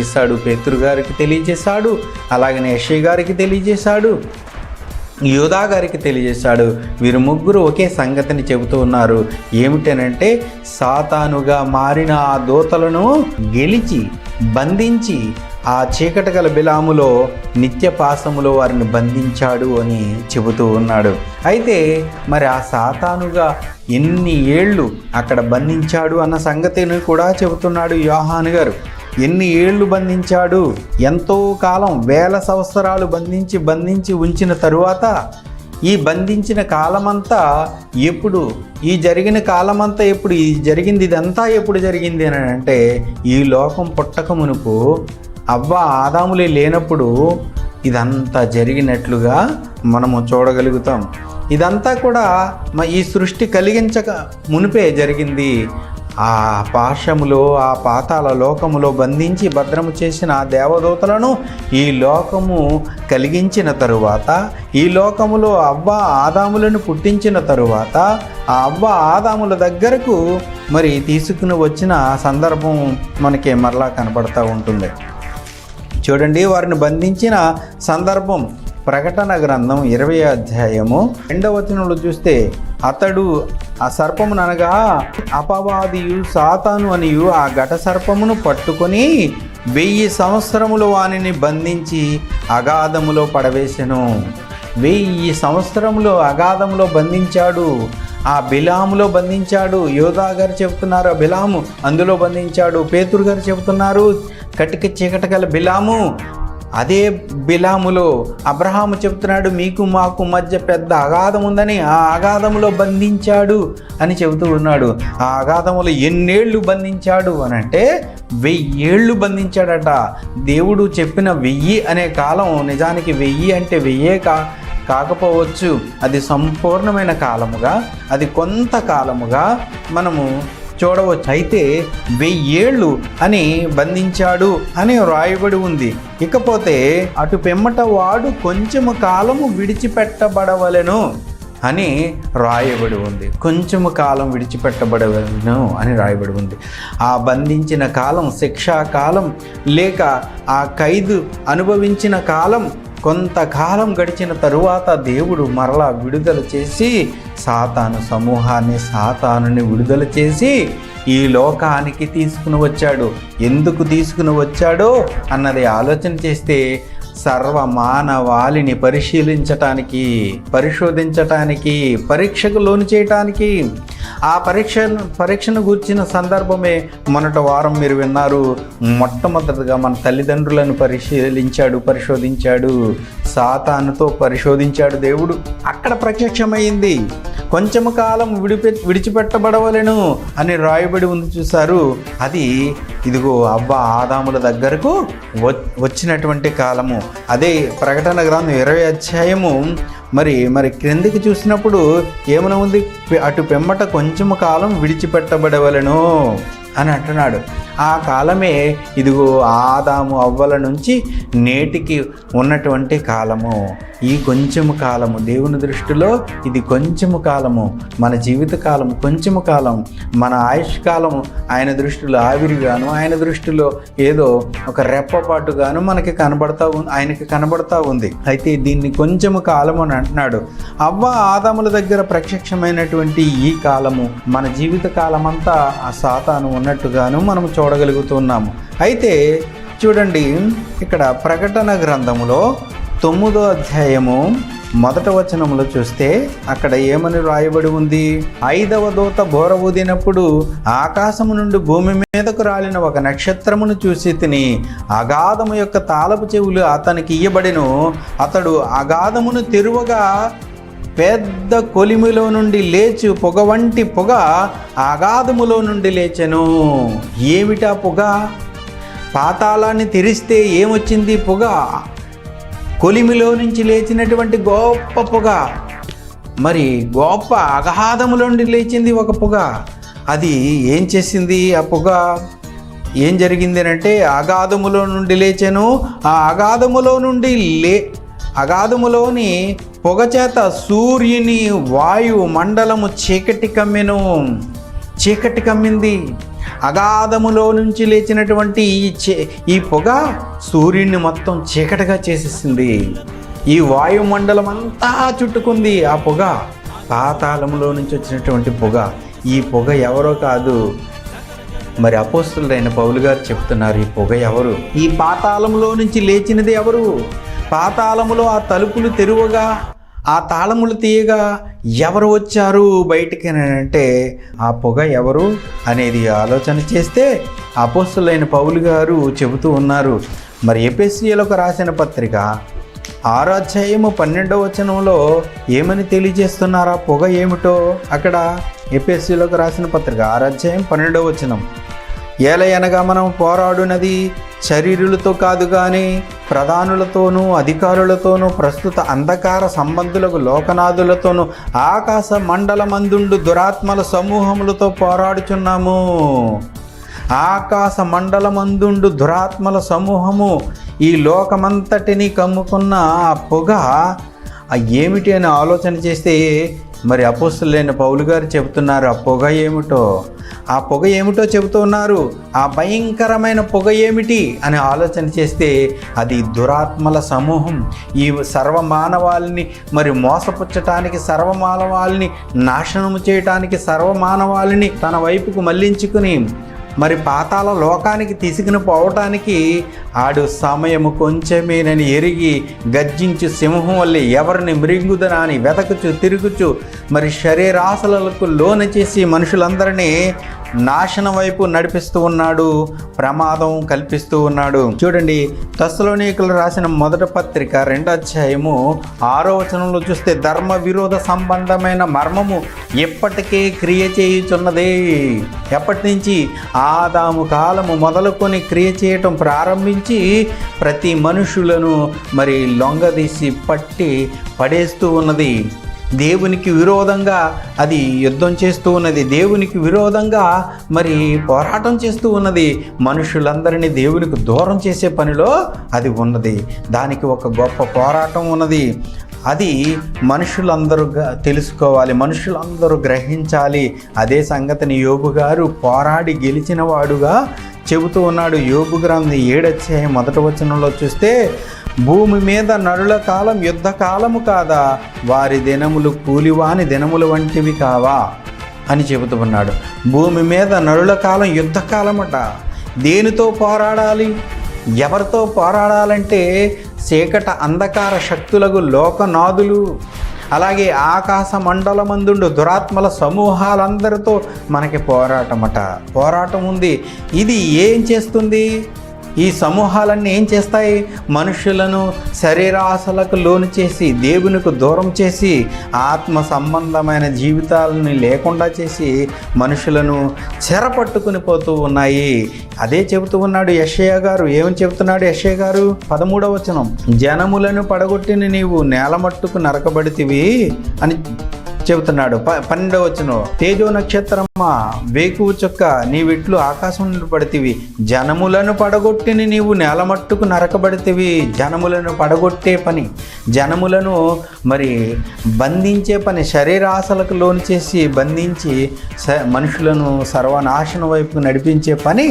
తెలియజేశాడు, పేతురు గారికి తెలియజేశాడు, అలాగనే యెషయా గారికి తెలియజేశాడు, యోధా గారికి తెలియజేశాడు. వీరు ముగ్గురు ఒకే సంగతిని చెబుతూ ఉన్నారు. ఏమిటనంటే సాతానుగా మారిన ఆ దూతలను గెలిచి బంధించి ఆ చీకటి గల బిలాములో నిత్య పాశములో వారిని బంధించాడు అని చెబుతూ ఉన్నాడు. అయితే మరి ఆ సాతానుగా ఎన్ని ఏళ్ళు అక్కడ బంధించాడు అన్న సంగతిని కూడా చెబుతున్నాడు యోహాను గారు. ఎన్ని ఏళ్ళు బంధించాడు? ఎంతో కాలం, వేల సంవత్సరాలు బంధించి ఉంచిన తరువాత ఈ బంధించిన కాలమంతా ఎప్పుడు, ఈ జరిగిన కాలమంతా ఎప్పుడు, ఈ జరిగింది ఇదంతా ఎప్పుడు జరిగింది అని అంటే ఈ లోకం పుట్టక మునుపు అవ్వ ఆదాములే లేనప్పుడు ఇదంతా జరిగినట్లుగా మనము చూడగలుగుతాం. ఇదంతా కూడా ఈ సృష్టి కలిగించక మునిపే జరిగింది. ఆ పాశములో, ఆ పాతాళ లోకములో బంధించి భద్రము చేసిన ఆ దేవదూతలను ఈ లోకము కలిగించిన తరువాత, ఈ లోకములో అవ్వ ఆదాములను పుట్టించిన తరువాత ఆ అవ్వ ఆదాముల దగ్గరకు మరి తీసుకుని వచ్చిన సందర్భం మనకి మరలా కనపడతా ఉంటుంది. చూడండి, వారిని బంధించిన సందర్భం ప్రకటన గ్రంథం 20వ అధ్యాయము 2వ వచనంలో చూస్తే, అతడు ఆ సర్పముననగా అపవాదియు సాతాను అనియు ఆ ఘట సర్పమును పట్టుకొని 1000 సంవత్సరములు వానిని బంధించి అగాధములో పడవేసెను. 1000 సంవత్సరములు అగాధములో బంధించాడు. ఆ బిలాములో బంధించాడు. యోధా గారు చెబుతున్నారు ఆ బిలాము అందులో బంధించాడు. పేతురు గారు చెబుతున్నారు కటిక చీకటి గల బిలాము. అదే బిలాములో అబ్రహాము చెబుతున్నాడు మీకు మాకు మధ్య పెద్ద అగాధం ఉందని, ఆ అగాధములో బంధించాడు అని చెబుతూ ఉన్నాడు. ఆ అగాధములో ఎన్నేళ్ళు బంధించాడు అని అంటే 1000 ఏళ్ళు బంధించాడట. దేవుడు చెప్పిన 1000 అనే కాలం నిజానికి 1000 అంటే 1000 కాకపోవచ్చు. అది సంపూర్ణమైన కాలముగా, అది కొంతకాలముగా మనము చూడవచ్చు. అయితే 1000 ఏళ్ళు అని బంధించాడు అని రాయబడి ఉంది. ఇకపోతే అటు పిమ్మట వాడు కొంచెము కాలము విడిచిపెట్టబడవలెను అని రాయబడి ఉంది. కొంచెము కాలం విడిచిపెట్టబడవలెను అని రాయబడి ఉంది. ఆ బంధించిన కాలం, శిక్షాకాలం లేక ఆ ఖైదు అనుభవించిన కాలం కొంతకాలం గడిచిన తరువాత దేవుడు మరలా విడుదల చేసి సాతాను సమూహాన్ని, సాతానుని విడుదల చేసి ఈ లోకానికి తీసుకుని వచ్చాడు. ఎందుకు తీసుకుని వచ్చాడో అన్నది ఆలోచన చేస్తే సర్వమానవాళిని పరిశోధించటానికి, పరీక్షకు లోను చేయటానికి, ఆ పరీక్షను గూర్చిన సందర్భమే మొన్నటి వారం మీరు విన్నారు. మొట్టమొదటిగా మన తల్లిదండ్రులను పరిశోధించాడు, సాతానుతో పరిశోధించాడు దేవుడు. అక్కడ ప్రత్యక్షమైంది. కొంచెము కాలం విడిచిపెట్టబడవలెను అని రాయబడి ఉంది చూశారు. అది ఇదిగో అవ్వ ఆదాముల దగ్గరకు వచ్చినటువంటి కాలము. అదే ప్రకటన గ్రంథం 20వ అధ్యాయము మరి క్రిందికి చూసినప్పుడు ఏమైనా ఉంది, అటు పిమ్మట కొంచెము కాలం విడిచిపెట్టబడవలెను అని అంటున్నాడు. ఆ కాలమే ఇదిగో ఆదాము అవ్వల నుంచి నేటికి ఉన్నటువంటి కాలము. ఈ కొంచెము కాలము దేవుని దృష్టిలో ఇది కొంచెము కాలము. మన జీవిత కాలము కొంచెము కాలం. మన ఆయుష్ కాలము ఆయన దృష్టిలో ఆవిరిగాను, ఆయన దృష్టిలో ఏదో ఒక రెప్పపాటుగాను మనకి ఆయనకి కనబడతా ఉంది. అయితే దీన్ని కొంచెము కాలము అని అంటున్నాడు. అవ్వ ఆదాముల దగ్గర ప్రత్యక్షమైనటువంటి ఈ కాలము మన జీవిత కాలమంతా ఆ సాతాను ఉన్నట్టుగాను మనం చూడగలుగుతున్నాము. అయితే చూడండి, ఇక్కడ ప్రకటన గ్రంథములో 9వ అధ్యాయము 1వ వచనంలో చూస్తే అక్కడ ఏమని రాయబడి ఉంది, 5వ దూత బోర ఊదినప్పుడు ఆకాశము నుండి భూమి మీదకు రాలిన ఒక నక్షత్రమును చూసి తిని అగాధము యొక్క తాళపు చెవులు అతనికి ఇయ్యబడెను. అతడు అగాధమును తెరువగా పెద్ద కొలిమిలో నుండి లేచి పొగ వంటి పొగ అగాధములో నుండి లేచెను. ఏమిటా పొగ? పాతాళాన్ని తెరిస్తే ఏమొచ్చింది? పొగ. కొలిమిలో నుంచి లేచినటువంటి గొప్ప పొగ, మరి గొప్ప అగాధములో నుండి లేచింది ఒక పొగ. అది ఏం చేసింది? ఆ పొగ ఏం జరిగింది అంటే అగాధములో నుండి లేచెను. ఆ అగాధములోని పొగ చేత సూర్యుని వాయు మండలము చీకటి కమ్మింది. అగాధములో నుంచి లేచినటువంటి ఈ పొగ సూర్యుడిని మొత్తం చీకటిగా చేసేసింది. ఈ వాయుమండలం అంతా చుట్టుకుంది ఆ పొగ. పాతాళములో నుంచి వచ్చినటువంటి పొగ. ఈ పొగ ఎవరో కాదు, మరి అపోస్తలుడైన పౌలు గారు చెప్తున్నారు, ఈ పొగ ఎవరు? ఈ పాతాళములో నుంచి లేచినది ఎవరు? పాతాళములో ఆ తలుపులు తెరువగా, ఆ తాళములు తీయగా ఎవరు వచ్చారు బయటికి అంటే ఆ పొగ ఎవరు అనేది ఆలోచన చేస్తే అపోస్తలుడైన పౌలు గారు చెబుతూ ఉన్నారు. మరి ఎఫెసీయులకు రాసిన పత్రిక 6వ అధ్యాయము 12వ వచనంలో ఏమని తెలియజేస్తున్నారు? ఆ పొగ ఏమిటో అక్కడ ఎఫెసీయులకు రాసిన పత్రిక 6వ అధ్యాయం 12వ వచనం, ఏలయనగా మనం పోరాడునది శరీరులతో కాదు కానీ ప్రధానులతోనూ అధికారులతోనూ ప్రస్తుత అంధకార సంబంధులకు లోకనాథులతోనూ ఆకాశ మండలమందుండు దురాత్మల సమూహములతో పోరాడుచున్నాము. ఆకాశ మండలమందుండు దురాత్మల సమూహము, ఈ లోకమంతటిని కమ్ముకున్న ఆ పొగ ఏమిటి అని ఆలోచన చేస్తే మరి అపోస్తలుడైన పౌలు గారు చెబుతున్నారు ఆ పొగ ఏమిటో. ఆ పొగ ఏమిటో చెబుతూ ఉన్నారు. ఆ భయంకరమైన పొగ ఏమిటి అని ఆలోచన చేస్తే అది దురాత్మల సమూహం. ఈ సర్వమానవాళిని మరి మోసపుచ్చటానికి, సర్వమానవాళిని నాశనము చేయటానికి, సర్వమానవాళిని తన వైపుకు మళ్లించుకుని మరి పాతాళ లోకానికి తీసుకుని పోవటానికి ఆడు సమయము కొంచెమేనని ఎరిగి గర్జించు సింహం వల్లే ఎవరిని మృంగుదనా అని వెతకుచు తిరుగుచు మరి శరీరాశలకు లోన చేసి మనుషులందరినీ నాశనం వైపు నడిపిస్తూ ఉన్నాడు, ప్రమాదం కల్పిస్తూ ఉన్నాడు. చూడండి, తెస్సలోనికలు రాసిన మొదటి పత్రిక 2వ అధ్యాయము 6వ వచనంలో చూస్తే ధర్మ విరోధ సంబంధమైన మర్మము ఎప్పటికే క్రియ చేయుచున్నదే. ఎప్పటి నుంచి? ఆదాము కాలము మొదలుకొని క్రియ చేయటం ప్రారంభించి ప్రతి మనుషులను మరి లొంగదీసి పట్టి పడేస్తూ ఉన్నది. దేవునికి విరోధంగా అది యుద్ధం చేస్తూ ఉన్నది. దేవునికి విరోధంగా మరి పోరాటం చేస్తూ ఉన్నది. మనుషులందరినీ దేవునికి దూరం చేసే పనిలో అది ఉన్నది. దానికి ఒక గొప్ప పోరాటం ఉన్నది. అది మనుషులందరూ తెలుసుకోవాలి, మనుషులందరూ గ్రహించాలి. అదే సంగతిని యోబు గారు పోరాడి గెలిచిన వాడుగా చెబుతూ ఉన్నాడు. యోబు గ్రంథం 7వ అధ్యాయం 1వ వచనంలో చూస్తే భూమి మీద నరుల కాలం యుద్ధ కాలము కాదా, వారి దినములు కూలివాని దినములు వంటివి కావా అని చెబుతూ ఉన్నాడు. భూమి మీద నరుల కాలం యుద్ధ కాలమట. దేనితో పోరాడాలి? ఎవరితో పోరాడాలంటే చీకట అంధకార శక్తులకు లోకనాథులు, అలాగే ఆకాశ మండలమందుండు దురాత్మల సమూహాలందరితో మనకి పోరాటం ఉంది. ఇది ఏం చేస్తుంది? ఈ సమూహాలన్నీ ఏం చేస్తాయి? మనుషులను శరీరాశలకు లోను చేసి, దేవునికి దూరం చేసి, ఆత్మ సంబంధమైన జీవితాలని లేకుండా చేసి మనుషులను చెరపట్టుకుని పోతూ ఉన్నాయి. అదే చెబుతూ ఉన్నాడు యెషయా గారు. ఏమని చెబుతున్నాడు యెషయా గారు? 13వ వచనం, జనములను పడగొట్టిన నీవు నేలమట్టుకు నరకబడితివి అని చెబుతున్నాడు. 12వ వచనం, తేజో నక్షత్రమా వేకువ చుక్క నీవిట్లు ఆకాశం నుండి పడితివి, జనములను పడగొట్టిని నీవు నేలమట్టుకు నరకబడితివి. జనములను పడగొట్టే పని, జనములను మరి బంధించే పని, శరీరాశలకు లోను చేసి బంధించి మనుషులను సర్వనాశనం వైపు నడిపించే పని